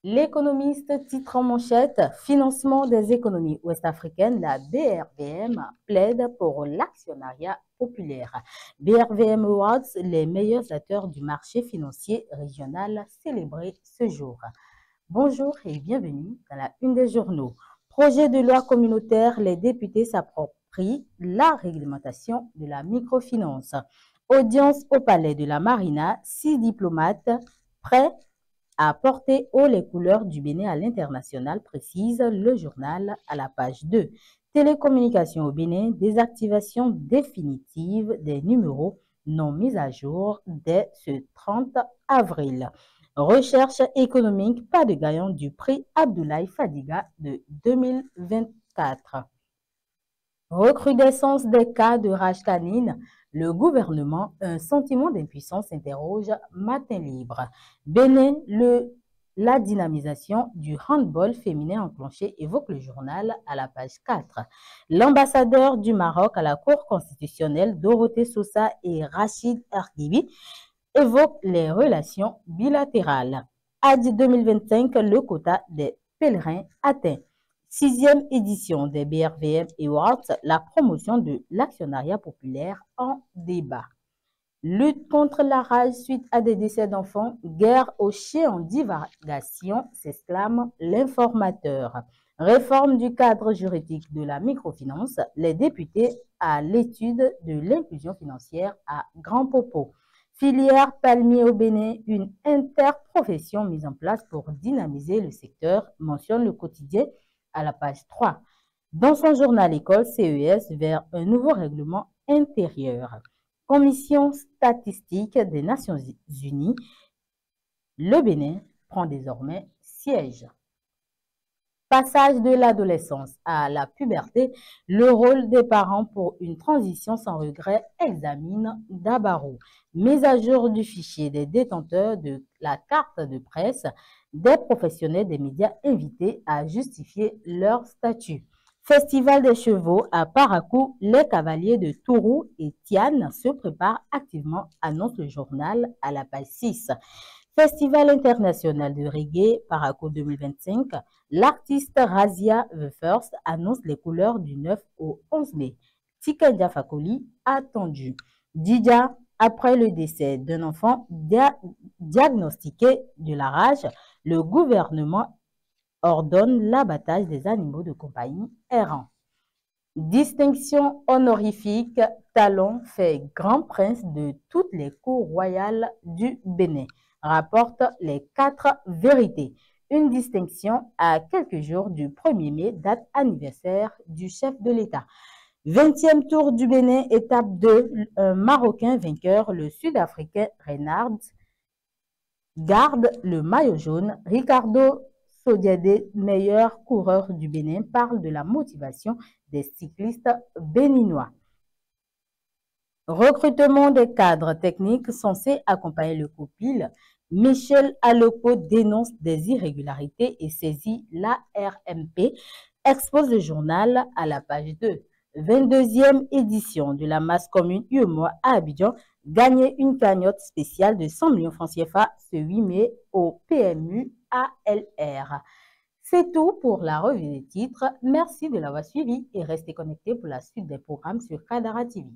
L'économiste titre en manchette Financement des économies ouest-africaines, la BRVM plaide pour l'actionnariat populaire. BRVM Awards, les meilleurs acteurs du marché financier régional célébrés ce jour. Bonjour et bienvenue dans la une des journaux. Projet de loi communautaire, les députés s'approprient la réglementation de la microfinance. Audience au palais de la Marina, 6 diplomates prêts à porter haut les couleurs du Bénin à l'international, précise le journal à la page 2. Télécommunications au Bénin, désactivation définitive des numéros non mis à jour dès ce 30 avril. Recherche économique, pas de gagnant du prix Abdoulaye Fadiga de 2024. Recrudescence des cas de rage canine, le gouvernement, un sentiment d'impuissance, interroge Matin Libre. Bénin, la dynamisation du handball féminin enclenché, évoque le journal à la page 4. L'ambassadeur du Maroc à la Cour constitutionnelle, Dorothée Sousa et Rachid Argibi, évoquent les relations bilatérales. Hajj 2025, le quota des pèlerins atteint. 6e édition des BRVM Awards, la promotion de l'actionnariat populaire en débat. Lutte contre la rage suite à des décès d'enfants, guerre aux chiens en divagation, s'exclame l'informateur. Réforme du cadre juridique de la microfinance, les députés à l'étude de l'inclusion financière à Grand Popo. Filière palmier au Bénin, une interprofession mise en place pour dynamiser le secteur, mentionne le quotidien à la page 3. Dans son journal école, CES vers un nouveau règlement intérieur. Commission statistique des Nations Unies, le Bénin prend désormais siège. Passage de l'adolescence à la puberté, le rôle des parents pour une transition sans regret, examine Dabarou. Mise à jour du fichier des détenteurs de la carte de presse, des professionnels des médias invités à justifier leur statut. Festival des chevaux à Parakou, les cavaliers de Tourou et Tiane se préparent activement, annonce le journal à la page 6. Festival international de reggae Parakou 2025, l'artiste Razia The First annonce les couleurs du 9 au 11 mai. Tikadia Fakoli attendu. Didja, après le décès d'un enfant diagnostiqué de la rage, le gouvernement ordonne l'abattage des animaux de compagnie errants. Distinction honorifique, Talon fait grand prince de toutes les cours royales du Bénin, rapporte les 4 vérités. Une distinction à quelques jours du 1er mai, date anniversaire du chef de l'État. 20e tour du Bénin, étape 2, un Marocain vainqueur, le Sud-Africain Reynard, garde le maillot jaune. Ricardo Sodiade, meilleur coureur du Bénin, parle de la motivation des cyclistes béninois. Recrutement des cadres techniques censés accompagner le COPIL. Michel Aloko dénonce des irrégularités et saisit l'ARMP, expose le journal à la page 2. 22e édition de la masse commune UEMOA à Abidjan, gagner une cagnotte spéciale de 100 millions francs CFA ce 8 mai au PMU ALR. C'est tout pour la revue des titres. Merci de l'avoir suivi et restez connectés pour la suite des programmes sur Kadara TV.